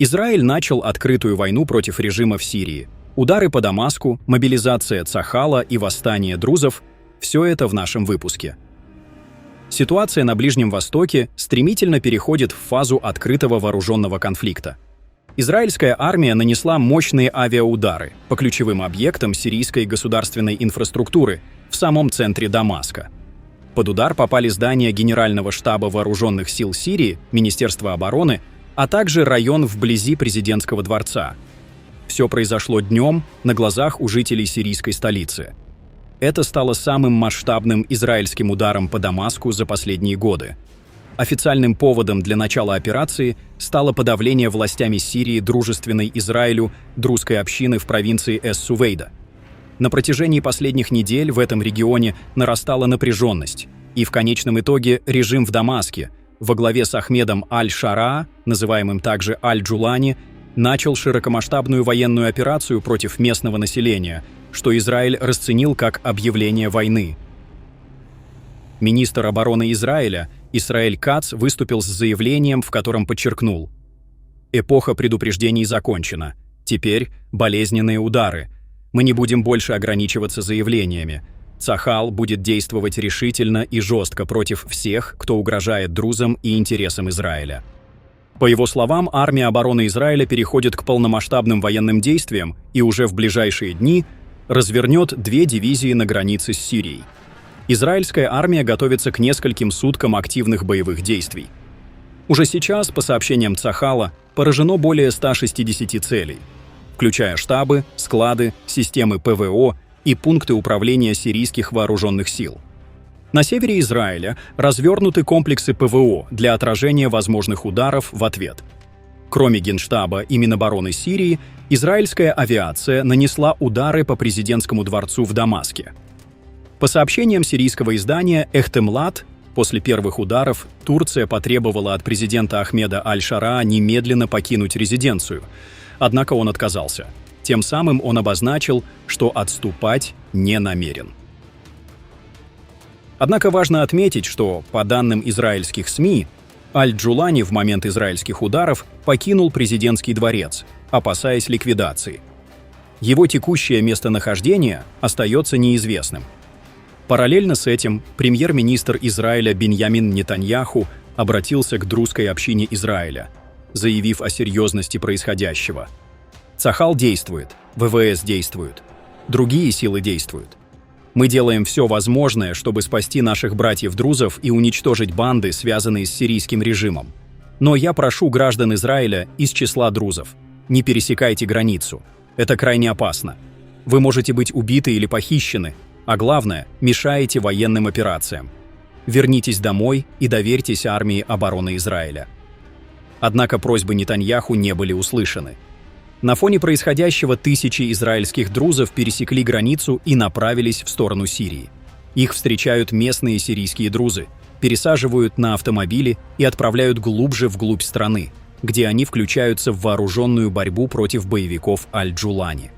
Израиль начал открытую войну против режима в Сирии. Удары по Дамаску, мобилизация Цахала и восстание друзов – все это в нашем выпуске. Ситуация на Ближнем Востоке стремительно переходит в фазу открытого вооруженного конфликта. Израильская армия нанесла мощные авиаудары по ключевым объектам сирийской государственной инфраструктуры в самом центре Дамаска. Под удар попали здания Генерального штаба вооруженных сил Сирии, Министерства обороны, а также район вблизи президентского дворца. Все произошло днем на глазах у жителей сирийской столицы. Это стало самым масштабным израильским ударом по Дамаску за последние годы. Официальным поводом для начала операции стало подавление властями Сирии дружественной Израилю друзской общины в провинции Эс-Сувейда. На протяжении последних недель в этом регионе нарастала напряженность, и в конечном итоге режим в Дамаске во главе с Ахмедом Аль-Шараа, называемым также Аль-Джулани, начал широкомасштабную военную операцию против местного населения, что Израиль расценил как объявление войны. Министр обороны Израиля Исраэль Кац выступил с заявлением, в котором подчеркнул: «Эпоха предупреждений закончена. Теперь болезненные удары. Мы не будем больше ограничиваться заявлениями. Цахал будет действовать решительно и жестко против всех, кто угрожает друзам и интересам Израиля». По его словам, армия обороны Израиля переходит к полномасштабным военным действиям и уже в ближайшие дни развернет 2 дивизии на границе с Сирией. Израильская армия готовится к нескольким суткам активных боевых действий. Уже сейчас, по сообщениям Цахала, поражено более 160 целей, включая штабы, склады, системы ПВО и пункты управления сирийских вооруженных сил. На севере Израиля развернуты комплексы ПВО для отражения возможных ударов в ответ. Кроме Генштаба и Минобороны Сирии, израильская авиация нанесла удары по президентскому дворцу в Дамаске. По сообщениям сирийского издания «Эхтемлат», после первых ударов Турция потребовала от президента Ахмеда Аль-Шараа немедленно покинуть резиденцию, однако он отказался. Тем самым он обозначил, что отступать не намерен. Однако важно отметить, что, по данным израильских СМИ, Аль-Джулани в момент израильских ударов покинул президентский дворец, опасаясь ликвидации. Его текущее местонахождение остается неизвестным. Параллельно с этим премьер-министр Израиля Биньямин Нетаньяху обратился к друзской общине Израиля, заявив о серьезности происходящего. Цахал действует, ВВС действует, другие силы действуют. Мы делаем все возможное, чтобы спасти наших братьев-друзов и уничтожить банды, связанные с сирийским режимом. Но я прошу граждан Израиля из числа друзов: не пересекайте границу. Это крайне опасно. Вы можете быть убиты или похищены, а главное, мешаете военным операциям. Вернитесь домой и доверьтесь армии обороны Израиля. Однако просьбы Нетаньяху не были услышаны. На фоне происходящего тысячи израильских друзов пересекли границу и направились в сторону Сирии. Их встречают местные сирийские друзы, пересаживают на автомобили и отправляют глубже вглубь страны, где они включаются в вооруженную борьбу против боевиков Аль-Джулани.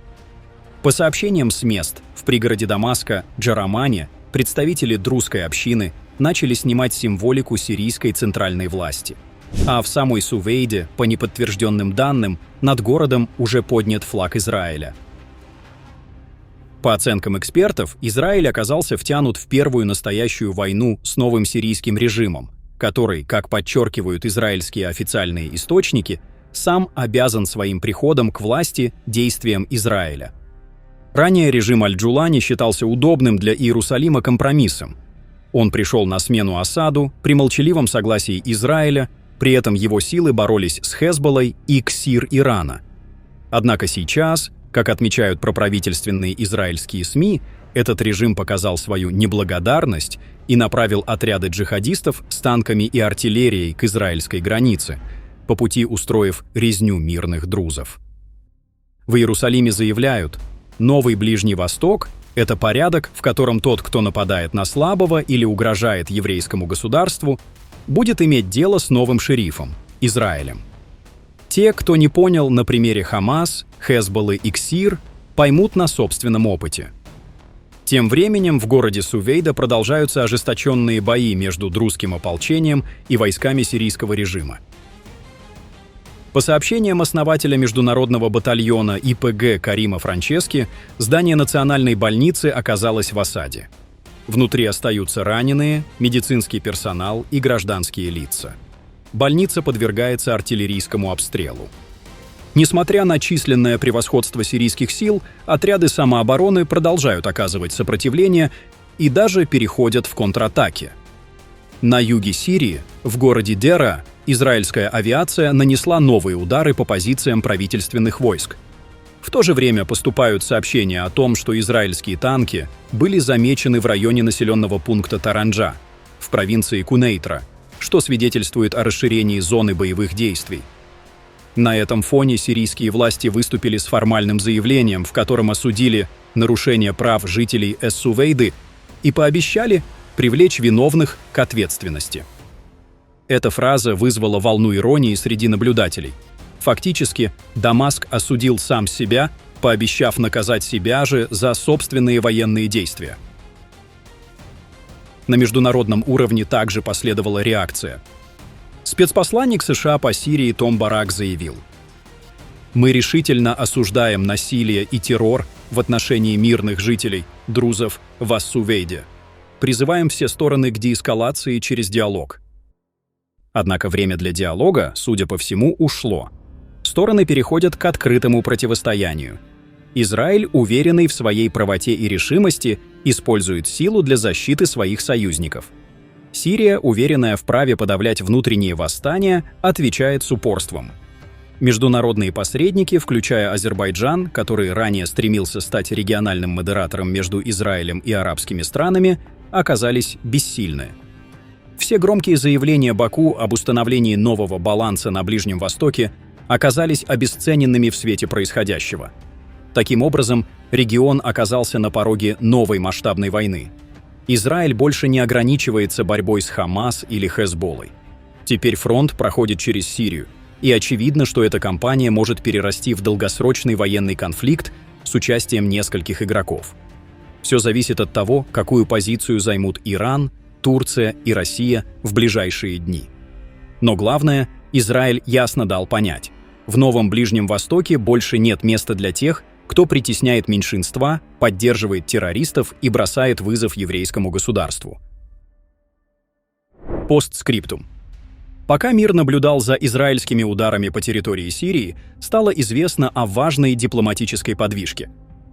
По сообщениям с мест, в пригороде Дамаска, Джарамане, представители друзской общины начали снимать символику сирийской центральной власти. А в самой Сувейде, по неподтвержденным данным, над городом уже поднят флаг Израиля. По оценкам экспертов, Израиль оказался втянут в первую настоящую войну с новым сирийским режимом, который, как подчеркивают израильские официальные источники, сам обязан своим приходом к власти действиям Израиля. Ранее режим Аль-Джулани считался удобным для Иерусалима компромиссом. Он пришел на смену Асаду при молчаливом согласии Израиля, при этом его силы боролись с Хезболлой и КСИР Ирана. Однако сейчас, как отмечают проправительственные израильские СМИ, этот режим показал свою неблагодарность и направил отряды джихадистов с танками и артиллерией к израильской границе, по пути устроив резню мирных друзов. В Иерусалиме заявляют: новый Ближний Восток — это порядок, в котором тот, кто нападает на слабого или угрожает еврейскому государству, будет иметь дело с новым шерифом — Израилем. Те, кто не понял на примере Хамас, Хезболлы и КСИР, поймут на собственном опыте. Тем временем в городе Сувейда продолжаются ожесточенные бои между друзским ополчением и войсками сирийского режима. По сообщениям основателя международного батальона ИПГ Карима Франчески, здание национальной больницы оказалось в осаде. Внутри остаются раненые, медицинский персонал и гражданские лица. Больница подвергается артиллерийскому обстрелу. Несмотря на численное превосходство сирийских сил, отряды самообороны продолжают оказывать сопротивление и даже переходят в контратаки. На юге Сирии, в городе Дера, израильская авиация нанесла новые удары по позициям правительственных войск. В то же время поступают сообщения о том, что израильские танки были замечены в районе населенного пункта Таранджа, в провинции Кунейтра, что свидетельствует о расширении зоны боевых действий. На этом фоне сирийские власти выступили с формальным заявлением, в котором осудили нарушение прав жителей Эс-Сувейды и пообещали привлечь виновных к ответственности. Эта фраза вызвала волну иронии среди наблюдателей. Фактически, Дамаск осудил сам себя, пообещав наказать себя же за собственные военные действия. На международном уровне также последовала реакция. Спецпосланник США по Сирии Том Барак заявил: «Мы решительно осуждаем насилие и террор в отношении мирных жителей, друзов в Ас-Сувейде. Призываем все стороны к деэскалации через диалог». Однако время для диалога, судя по всему, ушло. Стороны переходят к открытому противостоянию. Израиль, уверенный в своей правоте и решимости, использует силу для защиты своих союзников. Сирия, уверенная в праве подавлять внутренние восстания, отвечает с упорством. Международные посредники, включая Азербайджан, который ранее стремился стать региональным модератором между Израилем и арабскими странами, оказались бессильны. Все громкие заявления Баку об установлении нового баланса на Ближнем Востоке оказались обесцененными в свете происходящего. Таким образом, регион оказался на пороге новой масштабной войны. Израиль больше не ограничивается борьбой с Хамас или Хезболлой. Теперь фронт проходит через Сирию, и очевидно, что эта кампания может перерасти в долгосрочный военный конфликт с участием нескольких игроков. Все зависит от того, какую позицию займут Иран, Турция и Россия в ближайшие дни. Но главное, Израиль ясно дал понять: в новом Ближнем Востоке больше нет места для тех, кто притесняет меньшинства, поддерживает террористов и бросает вызов еврейскому государству. Постскриптум. Пока мир наблюдал за израильскими ударами по территории Сирии, стало известно о важной дипломатической подвижке.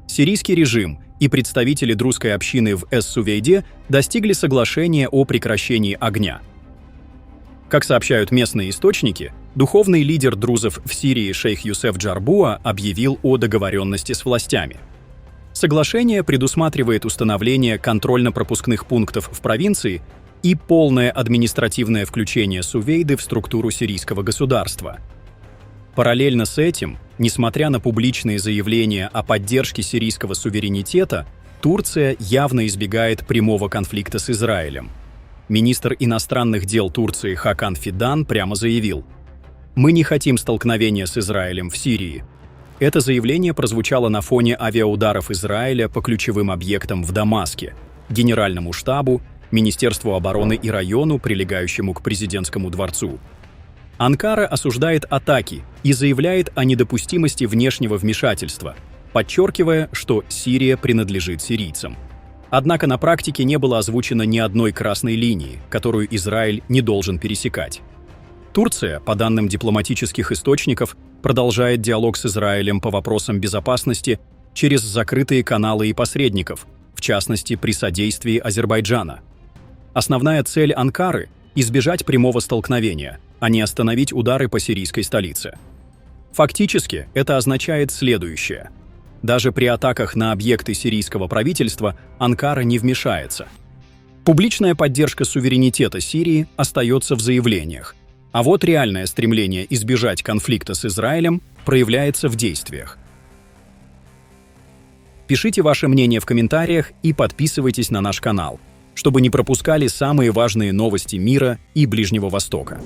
Сирийский режим и представители друзской общины в Эс-Сувейде достигли соглашения о прекращении огня. Как сообщают местные источники, духовный лидер друзов в Сирии шейх Юсеф Джарбуа объявил о договоренности с властями. Соглашение предусматривает установление контрольно-пропускных пунктов в провинции и полное административное включение Сувейды в структуру сирийского государства. Параллельно с этим, несмотря на публичные заявления о поддержке сирийского суверенитета, Турция явно избегает прямого конфликта с Израилем. Министр иностранных дел Турции Хакан Фидан прямо заявил: «Мы не хотим столкновения с Израилем в Сирии». Это заявление прозвучало на фоне авиаударов Израиля по ключевым объектам в Дамаске, Генеральному штабу, Министерству обороны и району, прилегающему к президентскому дворцу. Анкара осуждает атаки и заявляет о недопустимости внешнего вмешательства, подчеркивая, что Сирия принадлежит сирийцам. Однако на практике не было озвучено ни одной красной линии, которую Израиль не должен пересекать. Турция, по данным дипломатических источников, продолжает диалог с Израилем по вопросам безопасности через закрытые каналы и посредников, в частности, при содействии Азербайджана. Основная цель Анкары – избежать прямого столкновения, а не остановить удары по сирийской столице. Фактически, это означает следующее. Даже при атаках на объекты сирийского правительства Анкара не вмешается. Публичная поддержка суверенитета Сирии остается в заявлениях, а вот реальное стремление избежать конфликта с Израилем проявляется в действиях. Пишите ваше мнение в комментариях и подписывайтесь на наш канал, чтобы не пропускали самые важные новости мира и Ближнего Востока.